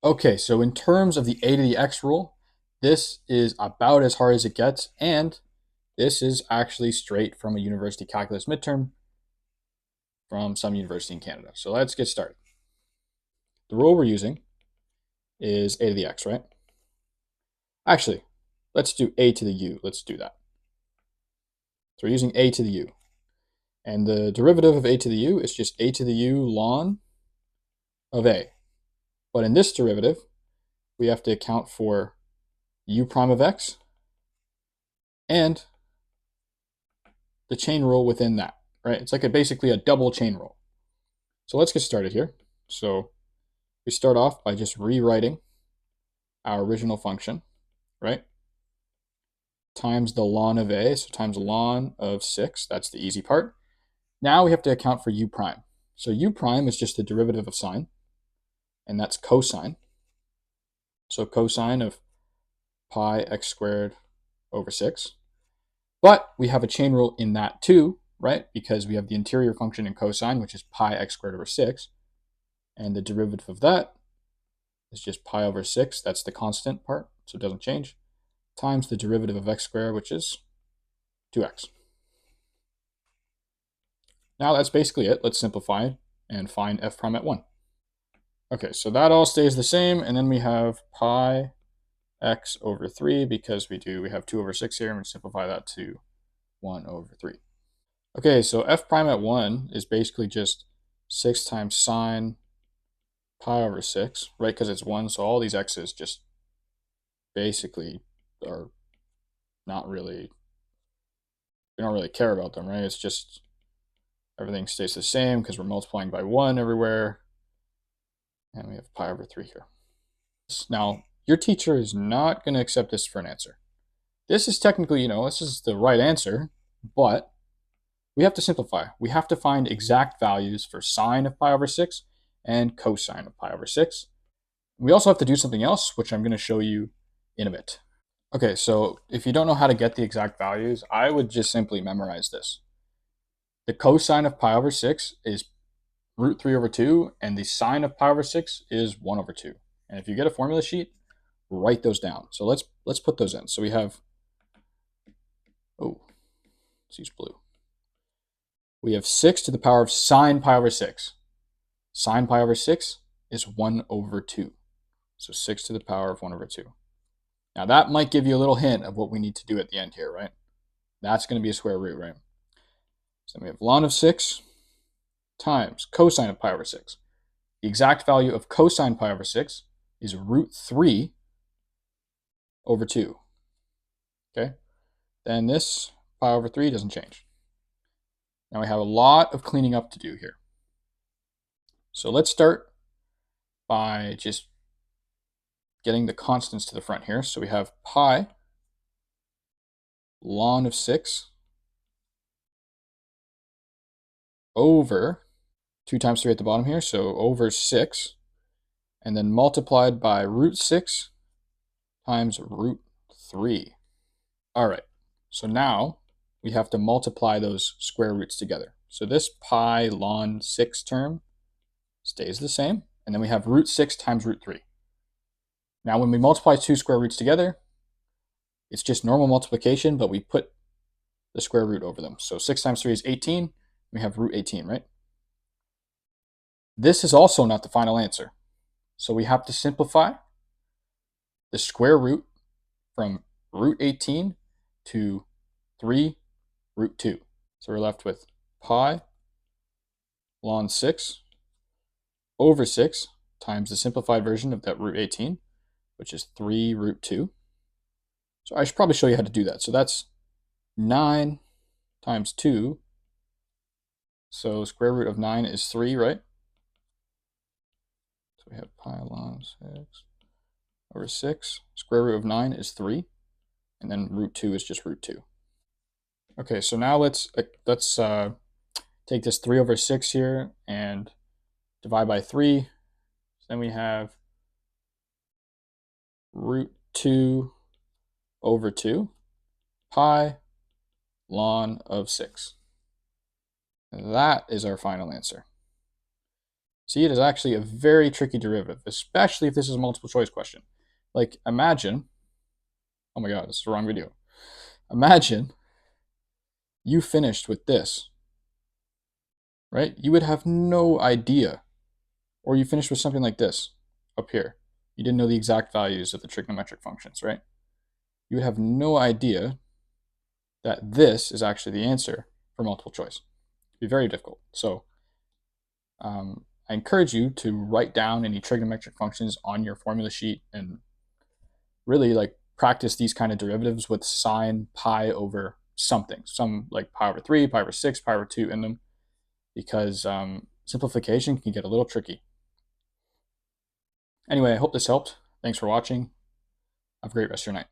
Okay, so in terms of the a to the x rule, this is about as hard as it gets, and this is actually straight from a university calculus midterm from some university in Canada. So let's get started. The rule we're using is a to the x, right? Actually, let's do a to the u. Let's do that. So we're using a to the u. And the derivative of a to the u is just a to the u ln of a. But in this derivative, we have to account for u prime of x and the chain rule within that, right? It's like basically a double chain rule. So let's get started here. So we start off by just rewriting our original function, right? Times the ln of a, so times ln of 6, that's the easy part. Now we have to account for u prime. So u prime is just the derivative of sine, and that's cosine. So cosine of pi x squared over 6. But we have a chain rule in that too, right? Because we have the interior function in cosine, which is pi x squared over 6. And the derivative of that is just pi over 6. That's the constant part, so it doesn't change, times the derivative of x squared, which is 2x. Now that's basically it. Let's simplify and find f prime at 1. Okay, so that all stays the same, and then we have pi x over 3 because we have 2 over 6 here, and we simplify that to 1 over 3. Okay, so f prime at 1 is basically just 6 times sine pi over 6, right? Because it's 1, so all these x's just basically are not really, we don't really care about them, right? It's just everything stays the same because we're multiplying by 1 everywhere. And we have pi over 3 here. Now, your teacher is not going to accept this for an answer. This is technically, this is the right answer, but we have to simplify. We have to find exact values for sine of pi over 6 and cosine of pi over 6. We also have to do something else, which I'm going to show you in a bit. Okay, so if you don't know how to get the exact values, I would just simply memorize this. The cosine of pi over 6 is root 3 over 2, and the sine of pi over 6 is 1 over 2. And if you get a formula sheet, write those down. So let's put those in. So we have, let's use blue. We have 6 to the power of sine pi over 6. Sine pi over 6 is 1 over 2. So 6 to the power of 1 over 2. Now that might give you a little hint of what we need to do at the end here, right? That's going to be a square root, right? So then we have ln of 6 times cosine of pi over 6. The exact value of cosine pi over 6 is root 3 over 2. Okay? Then this pi over 3 doesn't change. Now we have a lot of cleaning up to do here. So let's start by just getting the constants to the front here. So we have pi ln of 6 over 2 times 3 at the bottom here, so over 6, and then multiplied by root 6 times root 3. All right, so now we have to multiply those square roots together. So this pi ln 6 term stays the same, and then we have root 6 times root 3. Now when we multiply two square roots together, it's just normal multiplication, but we put the square root over them. So 6 times 3 is 18. We have root 18, right? This is also not the final answer. So we have to simplify the square root from root 18 to 3 root 2. So we're left with pi ln 6 over 6 times the simplified version of that root 18, which is 3 root 2. So I should probably show you how to do that. So that's 9 times 2. So square root of 9 is 3, right? So we have pi ln 6 over 6. Square root of 9 is 3. And then root 2 is just root 2. Okay, so now let's take this 3 over 6 here and divide by 3. So then we have root 2 over 2 pi ln of 6. That is our final answer. See, it is actually a very tricky derivative, especially if this is a multiple choice question. Like, imagine, oh my god, this is the wrong video. Imagine you finished with this, right? You would have no idea. Or you finished with something like this up here. You didn't know the exact values of the trigonometric functions, right? You would have no idea that this is actually the answer for multiple choice. It'd be very difficult. So I encourage you to write down any trigonometric functions on your formula sheet and really like practice these kind of derivatives with sine pi over something, some like pi over 3, pi over 6, pi over 2 in them, because simplification can get a little tricky. Anyway, I hope this helped. Thanks for watching. Have a great rest of your night.